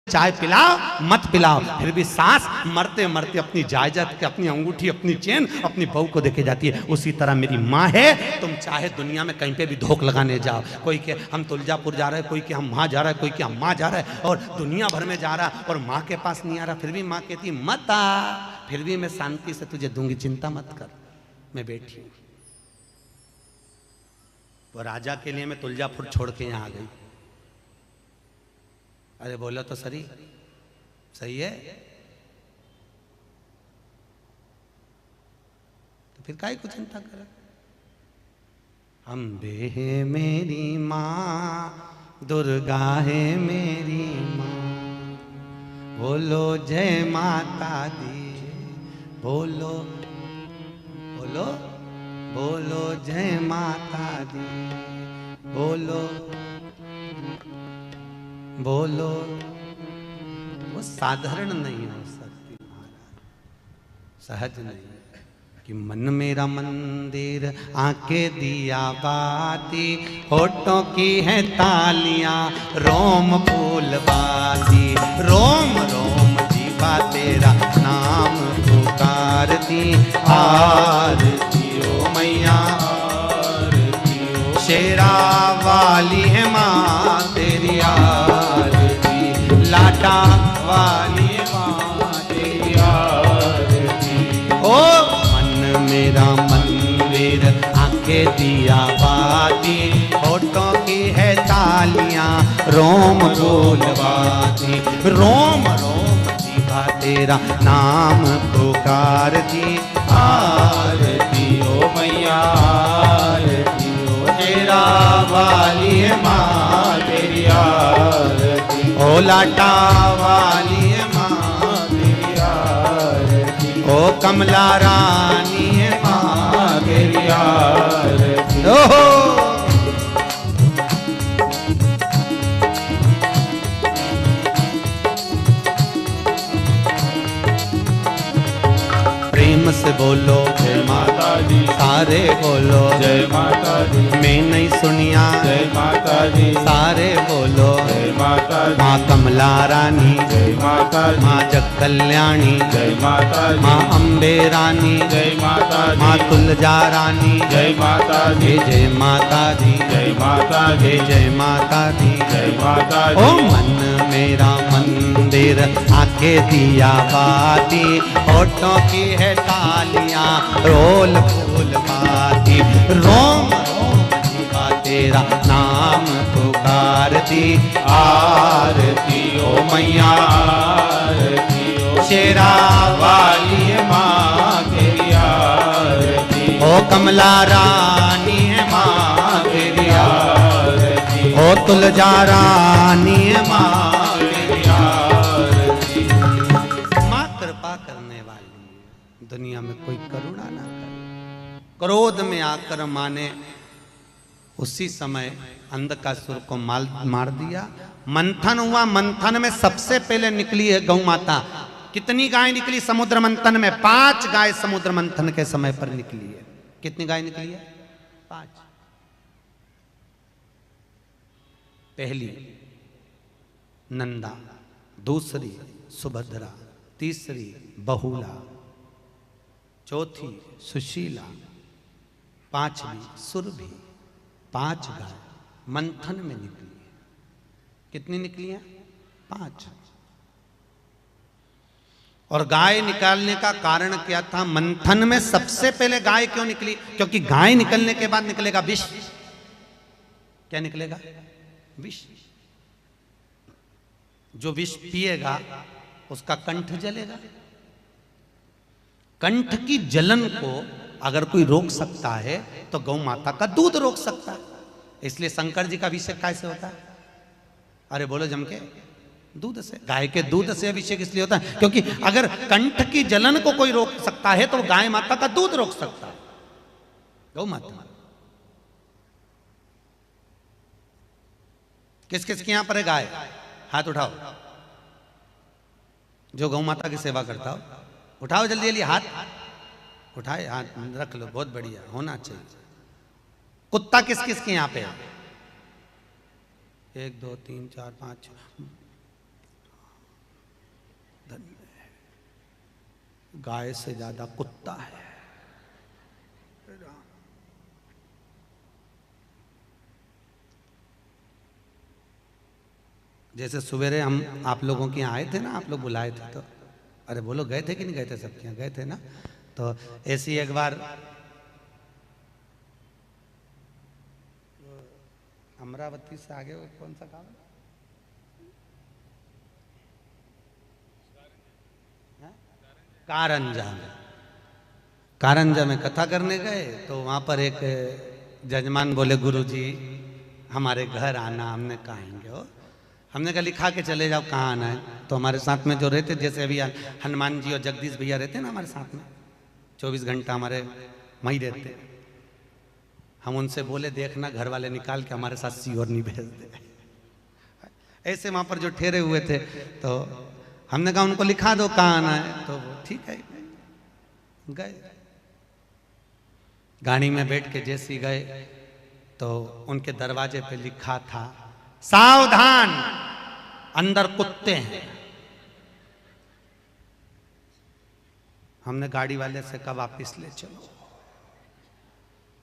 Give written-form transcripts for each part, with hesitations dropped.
चाय पिलाओ मत पिलाओ, फिर भी सास मरते मरते अपनी जायदाद के, अपनी अंगूठी, अपनी चेन अपनी बहू को देके जाती है। उसी तरह मेरी माँ है। तुम चाहे दुनिया में कहीं पे भी धोख लगाने जाओ, कोई के हम तुलजापुर जा रहे हैं, कोई के हम वहाँ जा रहा है, कोई के हम वहाँ जा रहा है, और दुनिया भर में जा रहा और माँ के पास नहीं आ रहा, फिर भी माँ कहती मत आ, फिर भी मैं शांति से तुझे दूंगी, चिंता मत कर, मैं बैठी हूँ। वो राजा के लिए मैं तुलजापुर छोड़ के यहाँ आ गई। अरे बोला तो सही है, तो फिर काहे को चिंता कर। अम्बे है मेरी माँ, दुर्गा है मेरी माँ, बोलो जय माता दी, बोलो बोलो बोलो जय माता दी, बोलो बोलो। वो साधारण नहीं हो सकती महाराज, सहज नहीं। कि मन मेरा मंदिर, आंखें दिया बाती, होठों की है तालियां, रोम फूल बाती, रोम रोम जीवा तेरा नाम पुकारती, आरती ओ मैया आरती ओ, शेरा वाली है माँ तेरी आरती, लाटा वाली है माँ तेरी आरती। ओ मन मेरा मंदिर, आंखें दिया बाती, होठों की है तालियां, रोम फूलवाती, रोम रोम जीवा तेरा नाम पुकारती, आरती ओ मैया आरती ओ, शेरा वाली है माँ तेरी आरती, ओ लाटा वाली है माँ तेरी आरती, ओ कमला रानी है माँ तेरी आरती। ओहो प्रेम से बोलो जय माता दी, सारे बोलो जय माता दी, मैं नहीं सुनिया जय माता दी, सारे बोलो जय माता दी, माँ कमला रानी जय माता दी, माँ जग कल्याणी जय माता दी, माँ अम्बे रानी जय माता दी, माँ तुलजा रानी जय माता दी, जय माता दी, जय माता दी, जय माता दी, जय माता दी। ओ मन मेरा मंदिर, आंखें दिया बाती, होठों की है तालियां, रोल फूल बाती, रोम रोम जीवा तेरा नाम पुकारती, आरती ओ मैया आरती ओ, शेरा वाली है माँ तेरी आरती, ओ कमला रानी है माँ तेरी आरती, ओ तुलजा रानी है माँ तेरी आरती। माँ कृपा करने वाली, दुनिया में कोई करुणा ना करे। क्रोध में आकर माँ ने उसी समय अंधकासुर को मार दिया। मंथन हुआ, मंथन में सबसे पहले निकली है गौ माता। कितनी गाय निकली समुद्र मंथन में? 5 गाय समुद्र मंथन के समय पर निकली है। कितनी गाय निकली है? 5। पहली नंदा, दूसरी सुभद्रा, तीसरी बहुला, चौथी सुशीला, 5वीं सुरभि। 5 गाय मंथन में निकली है। कितनी निकली है? 5। और गाय निकालने का कारण क्या था? मंथन में सबसे पहले गाय क्यों निकली? क्योंकि गाय निकलने के बाद निकलेगा विष। क्या निकलेगा? विष। जो विष पिएगा उसका कंठ जलेगा। कंठ की जलन को अगर कोई रोक सकता है तो गौ माता का दूध रोक सकता है। इसलिए शंकर जी का अभिषेक कैसे होता है? अरे बोलो जम के, दूध से। गाय के दूध से अभिषेक इसलिए होता है क्योंकि अगर कंठ की जलन को कोई रोक सकता है तो गाय माता का दूध रोक सकता है। गौ माता। किस किस के यहां पर है गाय? हाथ उठाओ। जो गौ माता की सेवा करता हो उठाओ, जल्दी जल्दी हाथ उठाए, हाथ रख लो। बहुत बढ़िया, होना चाहिए। कुत्ता किस किस के यहां पे है? 1 2 3 4 5 6। गाय से ज्यादा कुत्ता है। जैसे सवेरे हम आप लोगों के यहाँ आए थे ना, आप लोग बुलाए थे, तो अरे बोलो गए थे कि नहीं गए थे? सबके यहाँ गए थे ना। तो ऐसी एक बार अमरावती से आगे कौन सा गाँव है? कारंजा। कारंजा में कथा करने गए तो वहां पर एक जजमान बोले, गुरुजी हमारे घर आना। हमने कहा आएंगे हो। हमने कहा लिखा के चले जाओ कहाँ आना है। तो हमारे साथ में जो रहते, जैसे अभी हनुमान जी और जगदीश भैया रहते हैं ना हमारे साथ में, 24 घंटा हमारे वहीं रहते। हम उनसे बोले देखना घर वाले निकाल के हमारे साथ सीहोर नहीं भेज दे। ऐसे वहां पर जो ठहरे हुए थे, तो हमने कहा उनको लिखा दो कहाँ आना है। तो ठीक है गए। गाड़ी में बैठ के जैसे गए तो उनके दरवाजे पे लिखा था, सावधान अंदर कुत्ते हैं। हमने गाड़ी वाले से कहा वापिस ले चलो।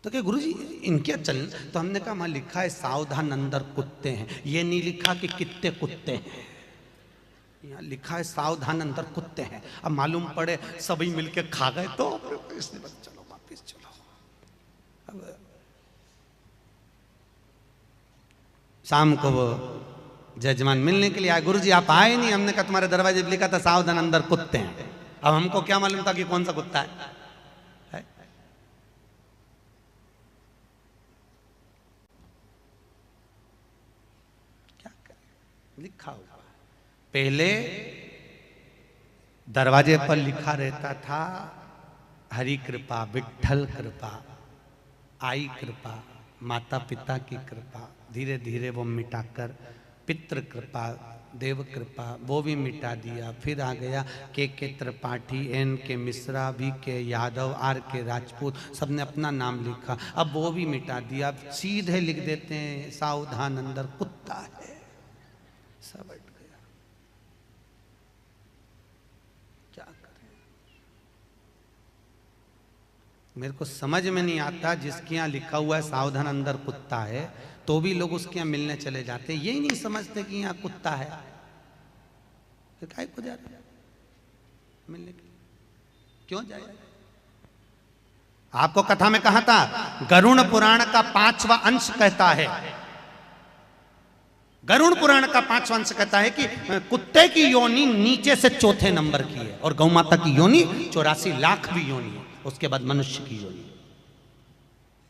तो क्या गुरुजी इनके चल? तो हमने कहा वहां लिखा है सावधान अंदर कुत्ते हैं, ये नहीं लिखा कि कितने कुत्ते हैं। यहाँ लिखा है सावधान अंदर कुत्ते हैं। अब मालूम पड़े सभी मिलके खा गए तो इसने बस चलो वापिस चलो। अब शाम को वो जजमान मिलने के लिए आए, गुरुजी आप आए नहीं। हमने कहा तुम्हारे दरवाजे पे लिखा था सावधान अंदर कुत्ते हैं। अब हमको क्या मालूम था कि कौन सा कुत्ता है? क्या करें? लिखा हुआ पहले दरवाजे पर लिखा रहता था हरि कृपा, विठ्ठल कृपा, आई कृपा, माता पिता की कृपा। धीरे धीरे वो मिटाकर पितृ कृपा, देव कृपा, वो भी मिटा दिया। फिर आ गया के त्रिपाठी, एन के मिश्रा, वी के यादव, आर के राजपूत, सबने अपना नाम लिखा। अब वो भी मिटा दिया। अब सीधे लिख देते हैं सावधान अंदर कुत्ता है। सब हट गया। क्या करें? मेरे को समझ में नहीं आता, जिसके यहाँ लिखा हुआ है सावधान अंदर कुत्ता है तो भी लोग उसके यहाँ मिलने चले जाते। यही नहीं समझते कि यहाँ कुत्ता है, फिर काहे को जा रहे मिलने के लिए? क्यों जाए? आपको कथा में कहा था, गरुड़ पुराण का 5वां अंश कहता है, गरुड़ पुराण का 5वां अंश कहता है कि कुत्ते की योनि नीचे से चौथे नंबर की है और गौ माता की योनि 84 लाख भी योनि है, उसके बाद मनुष्य की योनि।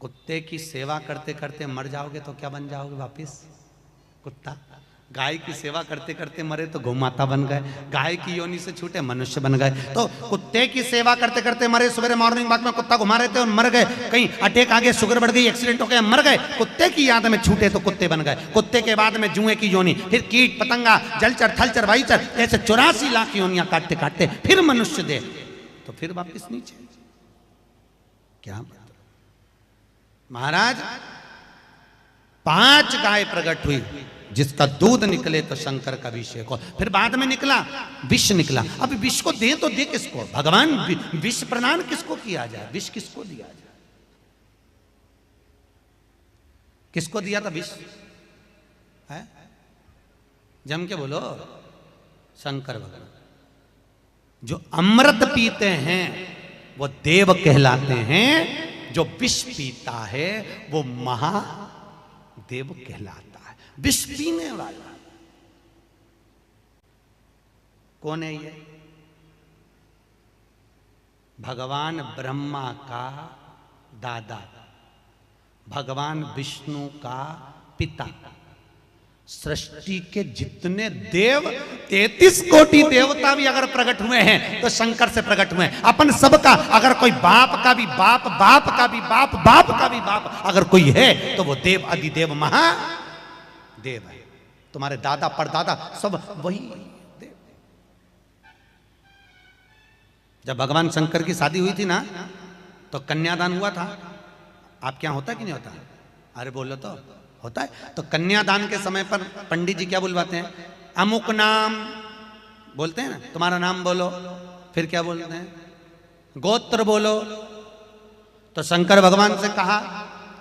कुत्ते की सेवा करते करते मर जाओगे तो क्या बन जाओगे वापिस? कुत्ता। गाय की सेवा करते करते मरे तो गौ माता बन गए, गाय की योनि से छूटे मनुष्य बन गए। तो कुत्ते की सेवा करते करते मरे, सवेरे मॉर्निंग वॉक में कुत्ता घुमा रहे थे और मर गए, कहीं अटैक आ गया, शुगर बढ़ गई, एक्सीडेंट हो गया, मर गए। कुत्ते की याद में छूटे तो कुत्ते बन गए। कुत्ते के बाद में जुए की योनि, फिर कीट पतंगा, जलचर थलचर वायुचर, ऐसे 84 लाख योनियां काटते काटते फिर मनुष्य दे, तो फिर वापिस नीचे। क्या महाराज 5 गाय प्रकट हुई, जिसका दूध निकले तो शंकर का अभिषेक हो। फिर बाद में निकला विष निकला। अब विष को दे तो दे किसको? भगवान विष प्रदान किसको किया जाए? विष किसको दिया जाए? किसको दिया था विष? है जम के बोलो। शंकर भगवान। जो अमृत पीते हैं वो देव कहलाते हैं, जो विष पीता है वो महादेव कहलाता है। विष पीने वाला कौन है? ये भगवान ब्रह्मा का दादा, भगवान विष्णु का पिता। सृष्टि के जितने देव, 33 कोटि देवता भी अगर प्रकट हुए हैं तो शंकर से प्रकट हुए हैं। अपन सबका अगर कोई बाप का भी बाप, बाप का भी बाप, बाप का भी बाप अगर कोई है तो वो देव अधिदेव महादेव है। तुम्हारे दादा परदादा सब वही देव। जब भगवान शंकर की शादी हुई थी ना तो कन्यादान हुआ था। आपके यहां होता कि नहीं होता? अरे बोलो तो होता है। तो कन्यादान के समय पर पंडित जी क्या बुलवाते हैं? अमुक नाम बोलते हैं ना, तुम्हारा नाम बोलो, फिर क्या बोलते हैं, गोत्र बोलो। तो शंकर भगवान से कहा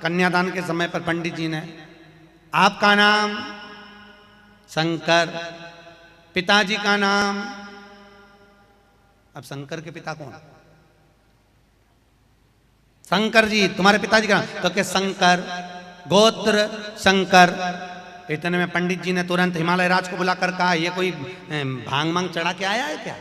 कन्यादान के समय पर पंडित जी ने, आपका नाम शंकर, पिताजी का नाम। अब शंकर के पिता कौन? शंकर जी, तुम्हारे पिताजी का नाम? तो क्या शंकर, गोत्र शंकर। इतने में पंडित जी ने तुरंत हिमालय राज को बुलाकर कहा, ये कोई भांग मांग चढ़ा के आया है क्या?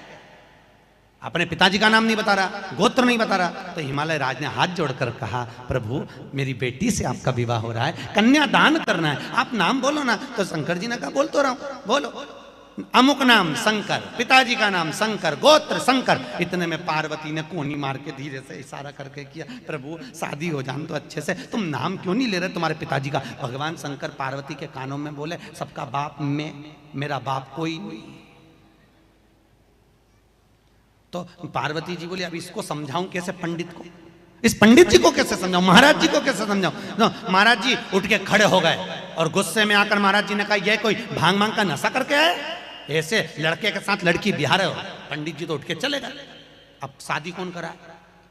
अपने पिताजी का नाम नहीं बता रहा, गोत्र नहीं बता रहा। तो हिमालय राज ने हाथ जोड़कर कहा, प्रभु मेरी बेटी से आपका विवाह हो रहा है, कन्यादान करना है, आप नाम बोलो ना। तो शंकर जी ने कहा, बोल तो रहा हूं, बोलो। अमुक नाम शंकर, पिताजी का नाम शंकर, गोत्र शंकर। इतने में पार्वती ने कोनी मार के धीरे से इशारा करके किया, प्रभु शादी हो जान तो अच्छे से, तुम नाम क्यों नहीं ले रहे तुम्हारे पिताजी का? भगवान शंकर पार्वती के कानों में बोले, सबका बाप मैं, मेरा बाप कोई नहीं। तो पार्वती जी बोली, अब इसको समझाऊं कैसे पंडित को, इस पंडित जी को कैसे समझाऊं, महाराज जी को कैसे समझाऊं? तो महाराज जी उठ के खड़े हो गए और गुस्से में आकर महाराज जी ने कहा, यह कोई भांग मांग का नशा करके आए, ऐसे लड़के के साथ लड़की बिहार रहे हो? पंडित जी तो उठ के चले गए। अब शादी कौन कराए?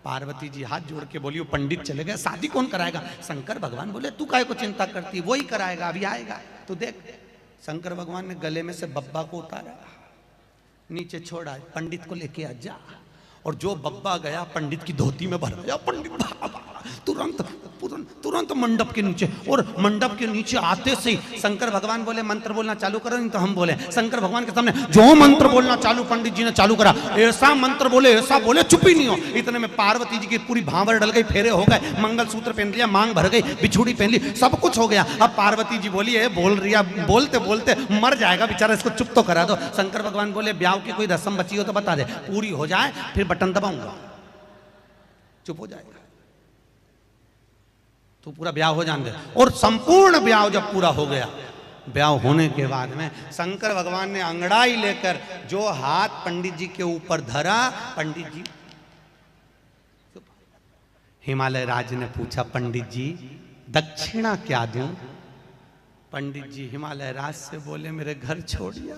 पार्वती जी हाथ जोड़ के बोली, वो पंडित चले गए, शादी कौन कराएगा? शंकर भगवान बोले, तू काहे को चिंता करती, वो ही कराएगा, अभी आएगा तो देख। शंकर भगवान ने गले में से बब्बा को उतारा, नीचे छोड़ा, पंडित को लेके आ जा। और जो बब्बा गया पंडित की धोती में भर गया, पंडित तुरंत मंडप के नीचे। और मंडप के नीचे आते से ही शंकर भगवान बोले, मंत्र बोलना चालू करो, नहीं तो हम बोले। शंकर भगवान के सामने जो मंत्र बोलना चालू पंडित जी ने चालू करा, ऐसा मंत्र बोले, ऐसा बोले, चुप ही नहीं हो। इतने में पार्वती जी की पूरी भांवर डल गई, फेरे हो गए, मंगलसूत्र पहन लिया, मांग भर गई, बिछुड़ी पहन ली, सब कुछ हो गया। अब पार्वती जी बोली, है बोल रही है, बोलते बोलते मर जाएगा बेचारा, इसको चुप तो करा दो। शंकर भगवान बोले, ब्याह की कोई रस्म बची हो तो बता दे, पूरी हो जाए फिर बटन दबाऊंगा, चुप हो जाएगा, तो पूरा ब्याह हो जाने दे। और संपूर्ण ब्याह जब पूरा हो गया, ब्याह होने के बाद में शंकर भगवान ने अंगड़ाई लेकर जो हाथ पंडित जी के ऊपर धरा, पंडित जी, हिमालय राज ने पूछा, पंडित जी दक्षिणा क्या दूं? पंडित जी हिमालय राज से बोले, मेरे घर छोड़िया,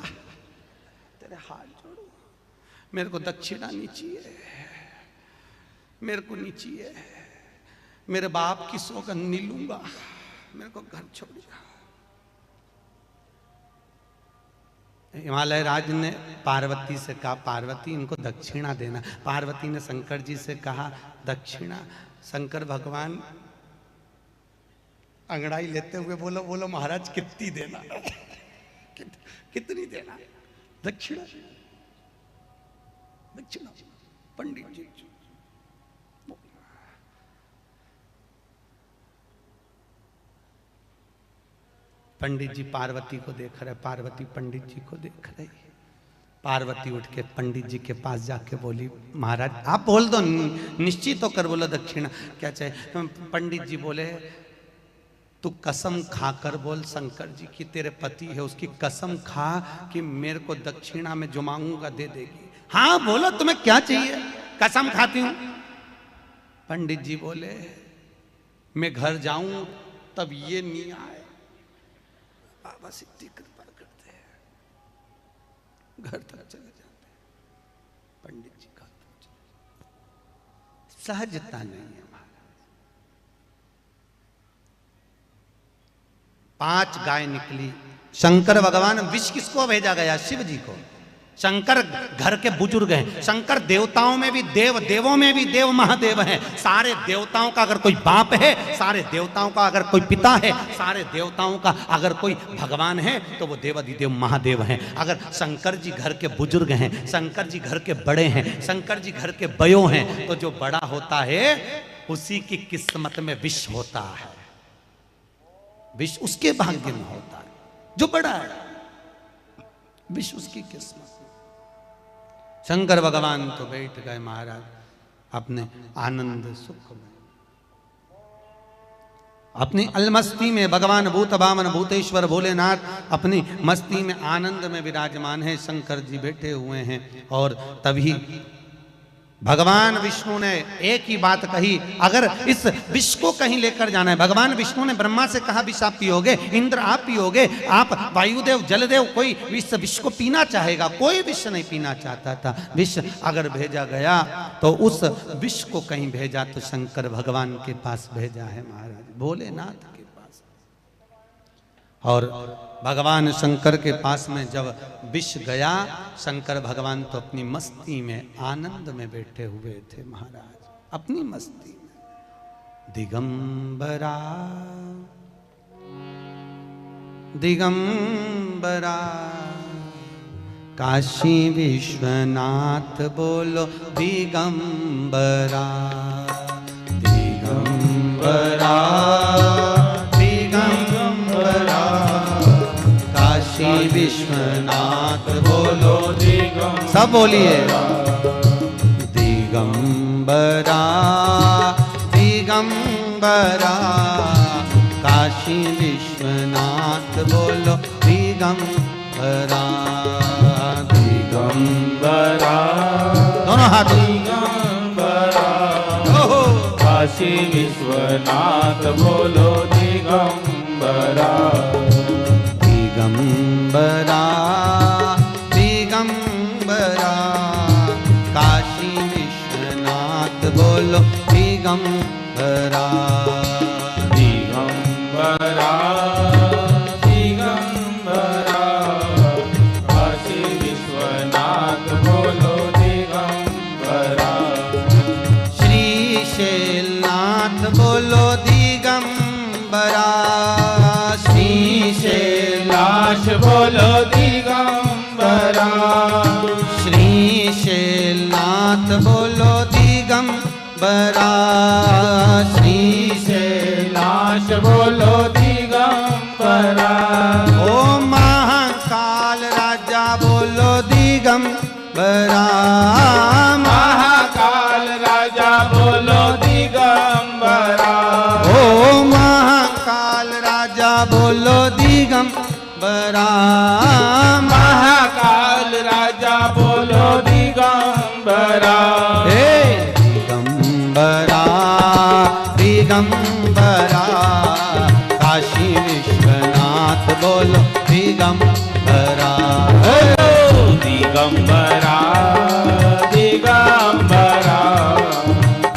तेरे हाथ जोड़ो, मेरे को दक्षिणा नहीं चाहिए, मेरे को नहीं चाहिए, मेरे बाप की सौगंध नहीं लूंगा, मेरे को घर छोड़िया। हिमालय राज ने पार्वती से कहा, पार्वती इनको दक्षिणा देना। पार्वती ने शंकर जी से कहा, दक्षिणा। शंकर भगवान अंगड़ाई लेते हुए बोलो, बोलो महाराज कितनी देना? कितनी देना? दक्षिणा, दक्षिणा। पंडित जी पंडित जी पार्वती को देख रहे, पार्वती पंडित जी को देख रही। पार्वती उठ के पंडित जी के पास जाके बोली, महाराज आप बोल दो, निश्चित होकर बोलो दक्षिणा क्या चाहिए। पंडित जी बोले, तू कसम खाकर बोल शंकर जी की तेरे पति है, उसकी कसम खा कि मेरे को दक्षिणा में जो मांगूंगा दे देगी। हाँ बोलो तुम्हें क्या चाहिए? कसम खाती हूं। पंडित जी बोले, मैं घर जाऊं तब ये नहीं आए, बाबा सिद्धि कृपा करते हैं, घर तक चले जाते हैं। पंडित जी का सहजता नहीं है महाराज। 5 गाय निकली। शंकर भगवान, विष किसको भेजा गया? शिव जी को। शंकर घर के बुजुर्ग हैं। शंकर देवताओं में भी देव, देवों में भी देव, महादेव हैं। सारे देवताओं का अगर कोई बाप है, सारे देवताओं का अगर कोई पिता है, सारे देवताओं का अगर कोई भगवान है, तो वो देवाधिदेव महादेव हैं। अगर शंकर जी घर के बुजुर्ग हैं, शंकर जी घर के बड़े हैं, शंकर जी घर के बयो हैं, तो जो बड़ा होता है उसी की किस्मत में विष होता है, विष उसके भाग्य में होता है। जो बड़ा है विष उसकी किस्मत। शंकर भगवान तो बैठ गए महाराज अपने आनंद सुख में, अपनी अलमस्ती में। भगवान भूत भावन भूतेश्वर भोलेनाथ अपनी मस्ती में आनंद में विराजमान है। शंकर जी बैठे हुए हैं और तभी भगवान विष्णु ने एक ही बात कही, अगर इस विष को कहीं लेकर जाना है। भगवान विष्णु ने ब्रह्मा से कहा विष आप पियोगे, इंद्र आप पियोगे, आप वायुदेव जलदेव, कोई इस विष को पीना चाहेगा? कोई विष नहीं पीना चाहता था। विष अगर भेजा गया तो उस विष को कहीं भेजा तो शंकर भगवान के पास भेजा है महाराज, भोलेनाथ के पास। और भगवान शंकर के पास में जब विष गया, शंकर भगवान तो अपनी मस्ती में आनंद में बैठे हुए थे महाराज, अपनी मस्ती में। दिगंबरा दिगंबरा काशी विश्वनाथ बोलो दिगंबरा दिगंबरा दिगंबरा काशी विश्वनाथ बोलो दिगंबरा। सब बोलिए दिगंबरा दिगंबरा काशी विश्वनाथ बोलो दिगंबरा दिगंबरा। दोनों हाथ दिगंबरा काशी विश्वनाथ बोलो दिगंबरा दिगंबरा दिगंबरा काशी विश्वनाथ बोलो दिगंबरा दिगंबरा दिगंबरा काशी विश्वनाथ बोलो दिगंबरा श्रीशैलनाथ बोलो दिगंबरा श्रीशैलाश बोलो दिगंबरा श्रीशैलनाथ बोलो दिगंबरा श्रीशैलाश बोलो दिगंबरा ओ महाकाल राजा बोलो दिगंबरा महाकाल राजा बोलो दिगंबरा ओ महाकाल राजा बोलो दिगंबरा महाकाल राजा बोलो दिगंबरा हे दिगंबरा दिगंबरा काशी विश्वनाथ बोलो दिगंबरा दिगंबरा दिगंबरा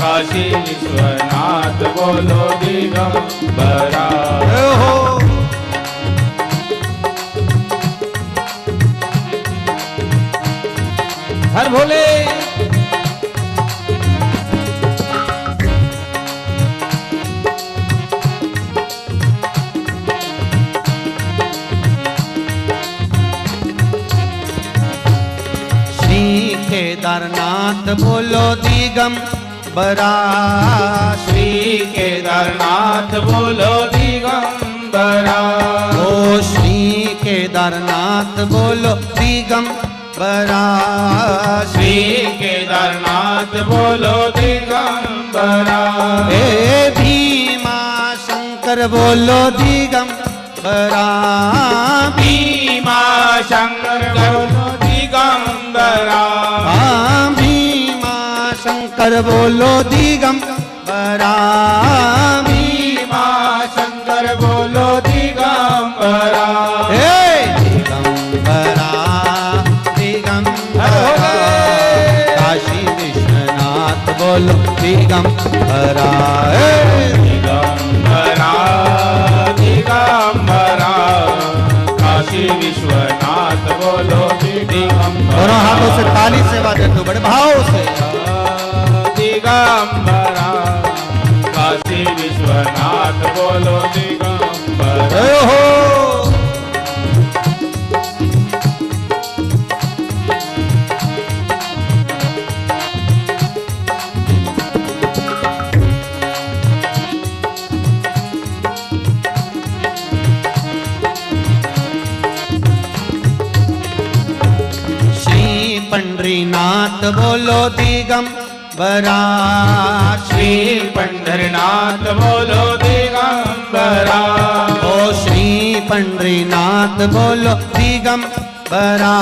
काशी विश्वनाथ बोलो दिगंबरा हो हर भोले श्री केदारनाथ बोलो दिगंबरा श्री केदारनाथ बोलो दिगंबरा ओ श्री केदारनाथ बोलो दिगंबरा श्री केदारनाथ बोलो दिगंबरा हे भीमा शंकर बोलो दिगंबरा भीमा शंकर बोलो दिगंबरा भीमा शंकर बोलो दिगंबरा भीमा शंकर बोलो दिगंबरा हे दिगंबरा दिगंबरा काशी विश्वनाथ बोलो दिगंबरा दिगंबरा दिगंबरा काशी विश्वनाथ बोलो दिगंबरा दोनों हाथों से ताली सेवा दे दो बड़े भाव से दिगंबरा काशी विश्वनाथ बोलो दिगंबरा जय हो पंढरीनाथ बोलो दिगंबरा श्री पंढरीनाथ बोलो दिगंबरा ओ श्री पंढरीनाथ बोलो दिगंबरा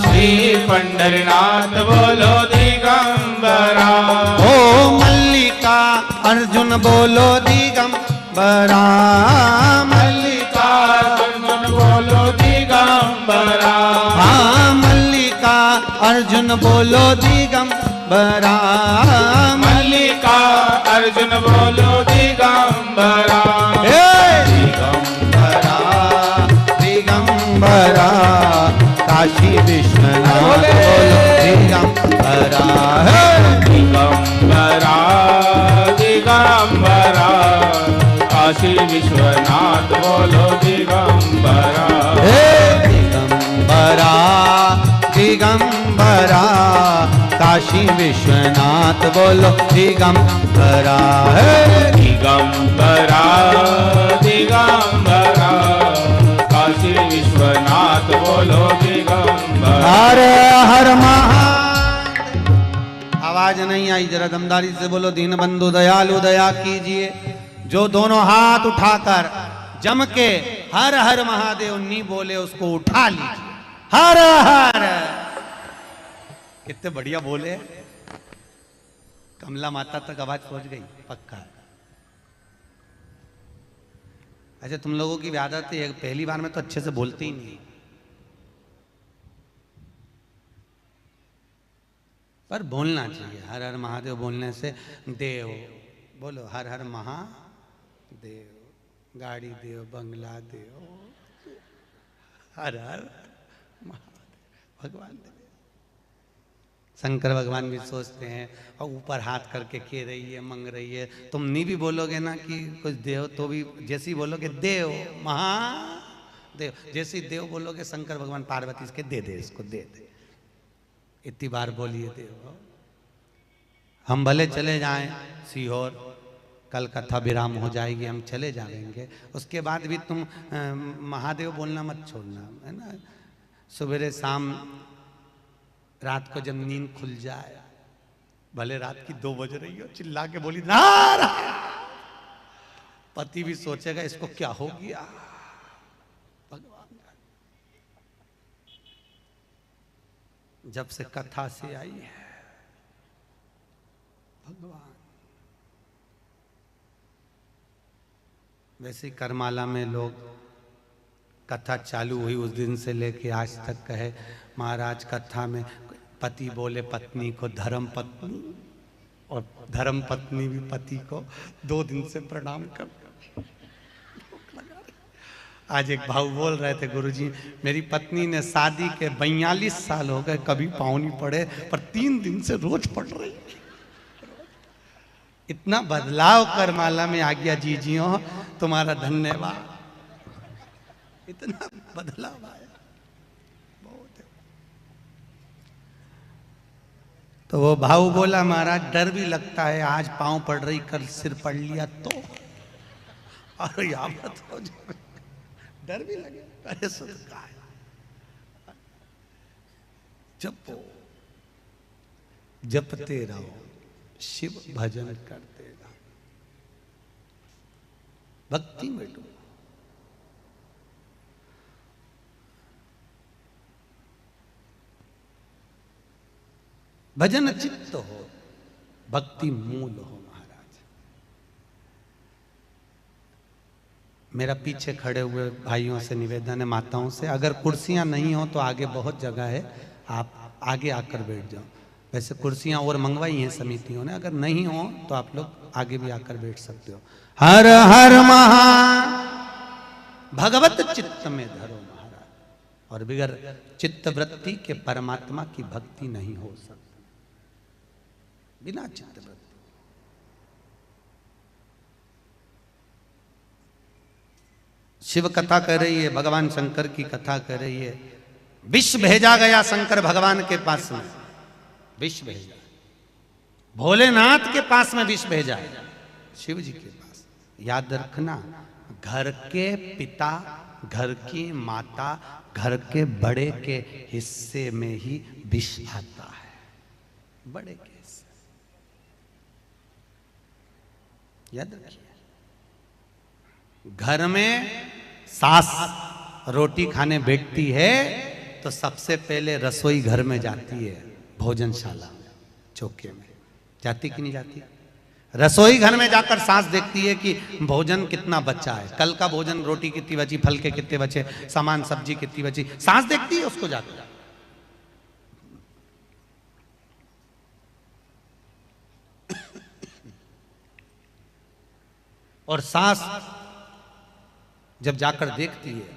श्री पंढरीनाथ बोलो दिगंबरा अर्जुन बोलो दिगंबरा, मल्लिकार्जुन बोलो दिगंबरा, हाँ मल्लिका अर्जुन बोलो दिगंबरा, मल्लिका अर्जुन बोलो दिगंबरा, दिगंबरा दिगंबरा, काशी विश्वनाथ बोलो दिगंबरा, दिगंबरा दिगंबरा, काशी विश्वनाथ बोलो दिगंबरा, दिगंबरा दिगंबरा, काशी विश्वनाथ बोलो दिगंबरा, दिगंबरा दिगंबरा, काशी विश्वनाथ बोलो दिगंबरा। हर हर महा, आवाज नहीं आई, जरा दमदारी से बोलो। दीन बंधु दयालु दया कीजिए। जो दोनों हाथ उठाकर जम के हर हर महादेव नहीं बोले उसको उठा लीजिए। हर हर, कितने बढ़िया बोले। कमला माता तक आवाज पहुंच गई पक्का। अच्छा तुम लोगों की भी आदत है पहली बार में तो अच्छे से बोलते ही नहीं, पर बोलना चाहिए। हर हर महादेव बोलने से देव बोलो, हर हर महादेव, गाड़ी देव, बंगला देव, हर हर महादेव, भगवान देव। शंकर भगवान भी सोचते हैं और ऊपर हाथ करके कह रही है, मंग रही है। तुम नहीं भी बोलोगे ना कि कुछ देव, तो भी जैसे ही बोलोगे देव महादेव, जैसे ही देव बोलोगे शंकर भगवान पार्वती के दे दे, इसको दे दे। इतनी बार बोलिए देव। हम भले चले जाएं सीहोर, कल कथा विराम हो जाएगी, हम चले जाएंगे। उसके बाद भी तुम महादेव बोलना मत छोड़ना, है ना। सवेरे शाम रात को जब नींद खुल जाए, भले रात की 2 बज रही हो, चिल्ला के बोली नारायण। पति भी सोचेगा इसको क्या हो गया। भगवान जब से कथा से आई है, भगवान वैसे करमाला में लोग कथा चालू हुई उस दिन से लेके आज तक कहे महाराज कथा में पति बोले पत्नी को धर्म पत्नी, और धर्म पत्नी भी पति को 2 दिन से प्रणाम कर। आज एक भाऊ बोल रहे थे गुरुजी मेरी पत्नी ने शादी के 42 साल हो गए कभी पाँव नहीं पड़े, पर 3 दिन से रोज पड़ रही। इतना बदलाव करमाला में आ गया जीजियों, तुम्हारा धन्यवाद। इतना बदलाव आया बहुत है। तो वो भाऊ बोला महाराज डर भी लगता है, आज पाँव पड़ रही कल सिर पड़ लिया तो, और यावत हो जाए, डर भी लगे। अरे सदका जपो, जपते रहो, शिव भजन करते रहो, भक्ति में डूबो। भजन चित्त हो, भक्ति मूल हो। महाराज मेरा पीछे खड़े हुए भाइयों से निवेदन है, माताओं से, अगर कुर्सियां नहीं हो तो आगे बहुत जगह है, आप आगे आकर बैठ जाओ। वैसे कुर्सियां और मंगवाई हैं समितियों ने, अगर नहीं हो तो आप लोग आगे भी आकर बैठ सकते हो। हर हर महा, भगवत चित्त में धरो महाराज, और बिगर चित्त वृत्ति के परमात्मा की भक्ति नहीं हो सकती। बिना चित्त वृत्ति शिव कथा कर रही है, भगवान शंकर की कथा कर रही है। विष भेजा गया शंकर भगवान के पास में, विष भेजा, भोलेनाथ के पास में विष भेजा है, शिव जी के पास। याद रखना, घर के पिता, घर की माता, घर के बड़े के हिस्से में ही विष आता है, बड़े के हिस्से। याद रखिए, घर में सास रोटी खाने बैठती है तो सबसे पहले रसोई घर में जाती है, भोजनशाला में, चौके में जाती कि नहीं जाती। रसोई घर में जाकर सास देखती है कि भोजन कितना बचा है, कल का भोजन, रोटी कितनी बची, फल के कितने बचे, सामान सब्जी कितनी बची, सास देखती है उसको जाकर। और सास जब जाकर देखती है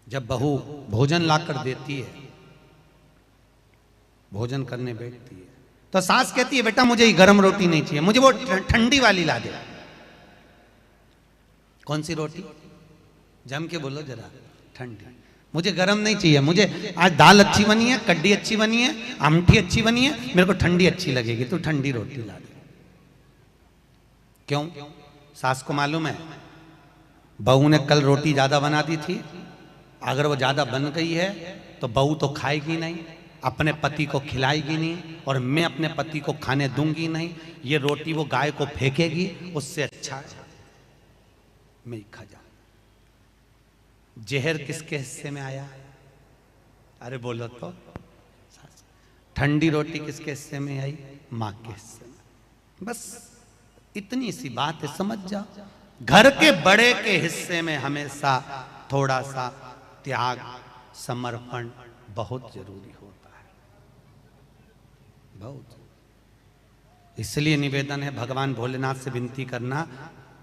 जब बहू भोजन लाकर देती है, भोजन करने बैठती है, तो सास कहती है बेटा मुझे ये गरम रोटी नहीं चाहिए, मुझे वो ठंडी वाली ला दे। कौन सी रोटी? जम के बोलो जरा। ठंडी। मुझे गरम नहीं चाहिए, मुझे आज दाल अच्छी बनी है, कड्डी अच्छी बनी है, आमठी अच्छी बनी है, मेरे को ठंडी अच्छी लगेगी, तो ठंडी रोटी ला दे। क्यों? सास को मालूम है बहू ने कल रोटी ज्यादा बना दी थी, अगर वो ज्यादा बन गई है तो बहू तो खाएगी नहीं, अपने पति को खिलाएगी नहीं, और मैं अपने पति को खाने दूंगी नहीं, ये रोटी वो गाय को फेंकेगी, उससे अच्छा है मैं ही खा जाऊं। जहर किसके हिस्से में आया? अरे बोलो तो। ठंडी रोटी किसके हिस्से में आई? मां के हिस्से में। बस इतनी सी बात है, समझ जाओ। घर के बड़े के हिस्से में हमेशा थोड़ा सा त्याग, समर्पण बहुत जरूरी होता है, बहुत। इसलिए निवेदन है भगवान भोलेनाथ से विनती करना,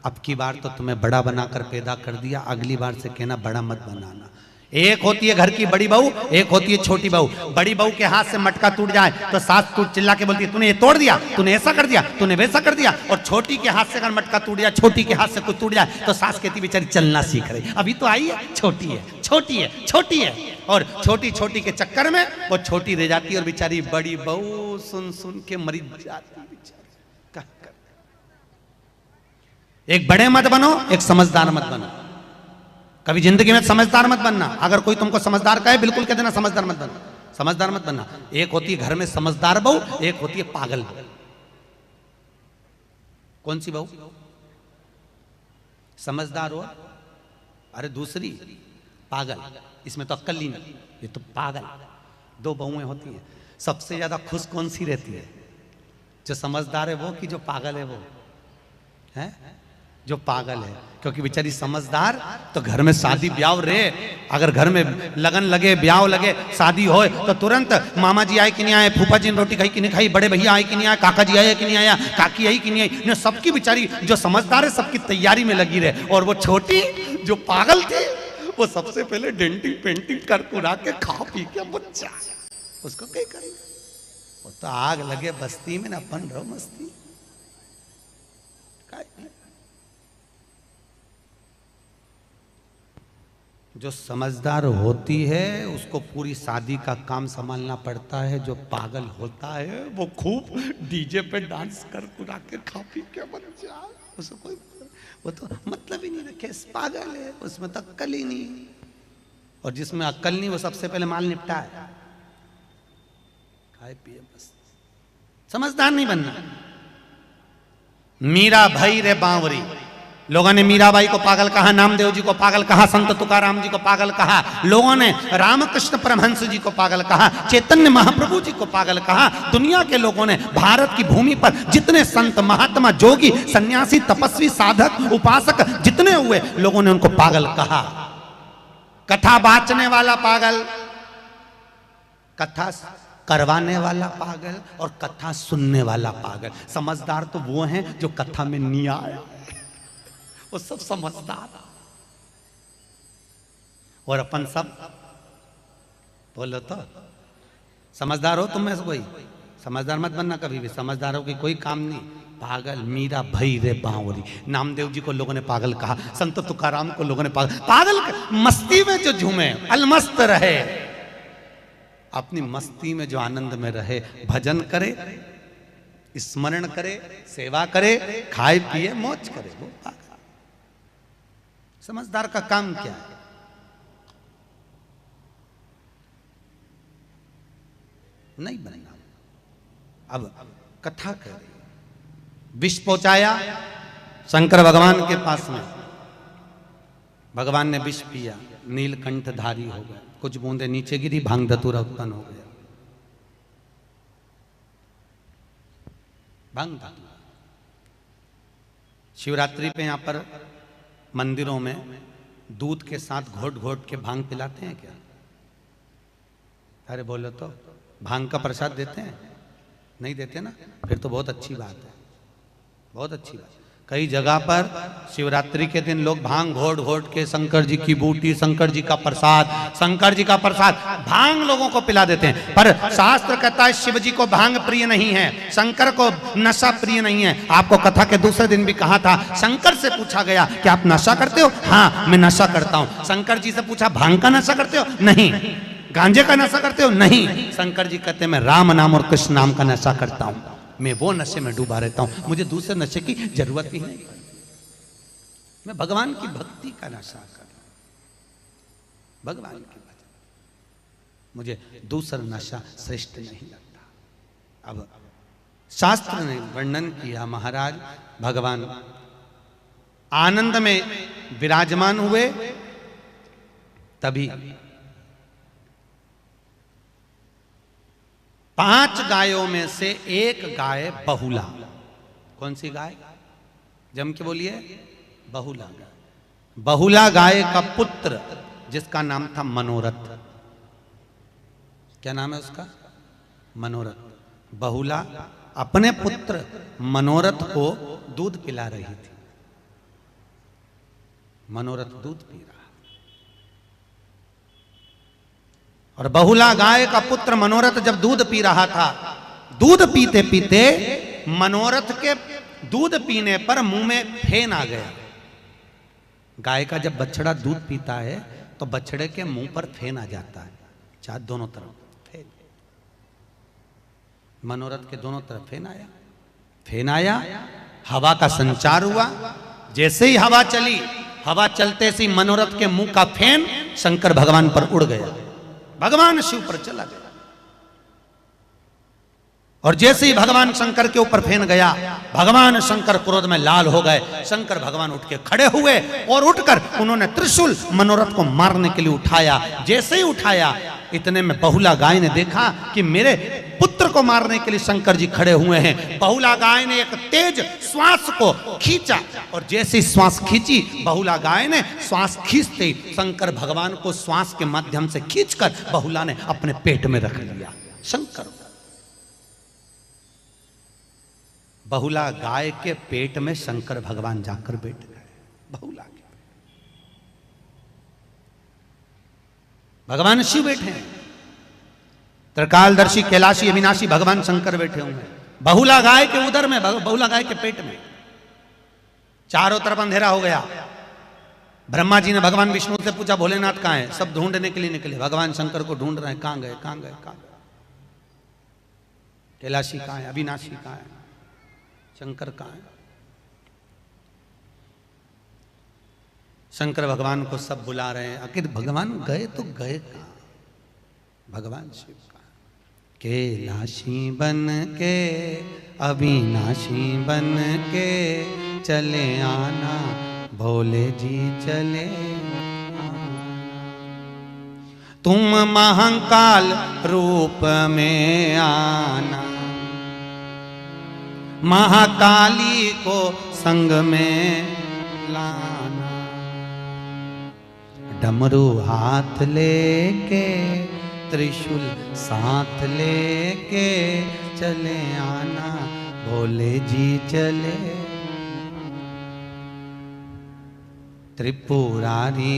अब की बार तो तुम्हें बड़ा बनाकर पैदा कर दिया, अगली बार से कहना बड़ा मत बनाना। एक होती है घर की बड़ी बहू, एक होती है छोटी बहू। बड़ी बहू के हाथ से मटका टूट जाए तो सास टूट चिल्ला के बोलती है तूने ये तोड़ दिया, तूने ऐसा कर दिया, तूने वैसा कर दिया। और छोटी के हाथ से अगर मटका टूट जाए, छोटी के हाथ से कुछ टूट जाए, तो सास कहती बेचारी चलना सीख रही, अभी तो आई है, छोटी है, छोटी है, छोटी है। और छोटी छोटी के चक्कर में वो छोटी रह जाती है, और बेचारी बड़ी बहू सुन सुन के मरी जाती है बेचारी। एक बड़े मत बनो, एक समझदार मत बनो। कभी जिंदगी में समझदार मत बनना। अगर कोई तुमको समझदार कहे, बिल्कुल कह देना समझदार मत बनना, समझदार मत बनना। एक होती है घर में समझदार बहू, एक होती है पागल बहू। कौन सी बहू? समझदार हो, अरे दूसरी पागल, इसमें तो अक्ल ही नहीं, ये तो पागल। दो बहुएं होती हैं। सबसे ज्यादा खुश कौन सी रहती है? जो समझदार है वो कि जो पागल है वो? है जो पागल है, क्योंकि बेचारी समझदार तो घर में शादी ब्याह रे, अगर घर में लगन लगे, ब्याह लगे, शादी हो तो तुरंत मामा जी आए कि नहीं आए, फूफा जी ने रोटी खाई कि नहीं खाई, बड़े भैया आए कि नहीं आए, काका जी आए कि नहीं आया, काकी आई कि नहीं आई, ने सबकी बेचारी जो समझदार है सबकी तैयारी में लगी रहे। और वो छोटी जो पागल थी, वो सबसे पहले डेंटिंग पेंटिंग कर कुरा के खा पी के बच्चा, उसको क्या करें? वो तो आग लगे बस्ती में, ना अपन रहो मस्ती। जो समझदार होती है उसको पूरी शादी का काम संभालना पड़ता है। जो पागल होता है वो खूब डीजे पे डांस कर कुरा के खा पी के बन जाए, उसको कोई वो तो मतलब ही नहीं रखे, पागल है, उसमें तो अक्ल ही नहीं। और जिसमें अक्ल नहीं वो सबसे पहले माल निपटा है, खाए पिए बस। समझदार नहीं बनना। मीरा भाई रे बावरी, लोगों ने मीराबाई को पागल कहा, नामदेव जी को पागल कहा, संत तुकाराम जी को पागल कहा, लोगों ने रामकृष्ण परमहंस जी को पागल कहा, चैतन्य महाप्रभु जी को पागल कहा। दुनिया के लोगों ने भारत की भूमि पर जितने संत, महात्मा, जोगी, सन्यासी, तपस्वी, साधक, उपासक जितने हुए, लोगों ने उनको पागल कहा। कथा बाचने वाला पागल, कथा करवाने वाला पागल, और कथा सुनने वाला पागल। समझदार तो वो हैं जो कथा में नहीं आया, वो सब समझदार। और अपन सब बोलो तो समझदार हो। तुम में से कोई समझदार मत बनना कभी भी। समझदारों की कोई काम नहीं। पागल मीरा भई रे बावरी, नामदेव जी को लोगों ने पागल कहा, संत तुकाराम को लोगों ने पागल। पागल मस्ती में जो झूमे, अलमस्त रहे, अपनी मस्ती में जो आनंद में रहे, भजन करे, स्मरण करे, सेवा करे, खाए पिए, मौज करे, वो पागल। समझदार का काम क्या है? नहीं बनना। अब कथा कर रही, विष पहुंचाया शंकर भगवान के पास में, भगवान ने विष पिया, नीलकंठ धारी हो गया, कुछ बूंदे नीचे गिरी, भांग धतूरा उत्पन्न हो गया। भांग धतूरा। शिवरात्रि पे यहाँ पर मंदिरों में दूध के साथ घोट घोट के भांग पिलाते हैं क्या? अरे बोलो तो, भांग का प्रसाद देते हैं? नहीं देते ना, फिर तो बहुत अच्छी बात है, बहुत अच्छी बात। कई जगह पर शिवरात्रि के दिन लोग भांग घोट घोट के शंकर जी की बूटी, शंकर जी का प्रसाद, शंकर जी का प्रसाद भांग लोगों को पिला देते हैं। पर शास्त्र कहता है शिव जी को भांग प्रिय नहीं है, शंकर को नशा प्रिय नहीं है। आपको कथा के दूसरे दिन भी कहा था, शंकर से पूछा गया कि आप नशा करते हो? हाँ मैं नशा करता हूं। शंकर जी से पूछा भांग का नशा करते हो? नहीं। गांजे का नशा करते हो? नहीं। शंकर जी कहते मैं राम नाम और कृष्ण नाम का नशा करता हूं, मैं वो नशे में डूबा रहता हूं, मुझे दूसरे नशे की जरूरत ही नहीं, मैं भगवान की भक्ति का नशा कर, भगवान की भक्ति, मुझे दूसरा नशा श्रेष्ठ नहीं लगता। अब शास्त्र ने वर्णन किया, महाराज भगवान आनंद में विराजमान हुए, तभी 5 गायों में से एक गाय बहुला। कौन सी गाय? जम के बोलिए, बहुला गाय। बहुला गाय का पुत्र जिसका नाम था मनोरथ। क्या नाम है उसका? मनोरथ। बहुला अपने पुत्र मनोरथ को दूध पिला रही थी। मनोरथ दूध पी रहा, और बहुला गाय का पुत्र मनोरथ जब दूध पी रहा था, दूध पीते पीते मनोरथ के दूध पीने पर मुंह में फेन आ गया। गाय का जब बछड़ा दूध पीता है तो बछड़े के मुंह पर फेन आ जाता है, चाहे दोनों तरफ फेन। मनोरथ के दोनों तरफ फेन आया, फेन आया, हवा का संचार हुआ। जैसे ही हवा चली, हवा चलते से मनोरथ के मुंह का फेन शंकर भगवान पर उड़ गया, भगवान शिव पर चला गया। और जैसे ही भगवान शंकर के ऊपर फेन गया, भगवान शंकर क्रोध में लाल हो गए। शंकर भगवान उठ के खड़े हुए और उठकर उन्होंने त्रिशूल मनोरथ को मारने के लिए उठाया। जैसे ही उठाया, इतने में बहुला गाय ने देखा कि मेरे पुत्र को मारने के लिए शंकर जी खड़े हुए हैं। बहुला गाय ने एक तेज श्वास को खींचा, और जैसे श्वास खींची, बहुला गाय ने श्वास खींचते ही शंकर भगवान को श्वास के माध्यम से खींचकर बहुला ने अपने पेट में रख लिया। शंकर बहुला गाय के पेट में शंकर भगवान जाकर बैठ गए। बहुला के भगवान शिव बैठे हैं, त्रिकालदर्शी कैलाशी अविनाशी भगवान शंकर बैठे हुए हैं बहुला गाय के उदर में, बहुला गाय के पेट में। चारों तरफ अंधेरा हो गया। ब्रह्मा जी ने भगवान विष्णु से पूछा भोलेनाथ कहाँ है? सब ढूंढने के लिए निकले, भगवान शंकर को ढूंढ रहे हैं, कहाँ गए, कहाँ गए, कहाँ गए? कैलाशी कहाँ है? अविनाशी कहाँ है? शंकर कहाँ है? शंकर भगवान को सब बुला रहे हैं। आखिर भगवान गए तो गए कहाँ? भगवान शिव कहाँ? कैलाशी बन के अविनाशी बन के चले आना, भोले जी चले आना। तुम महाकाल रूप में आना, महाकाली को संग में लाना। डमरू हाथ लेके त्रिशूल साथ लेके चले आना, भोले जी चले। त्रिपुरारी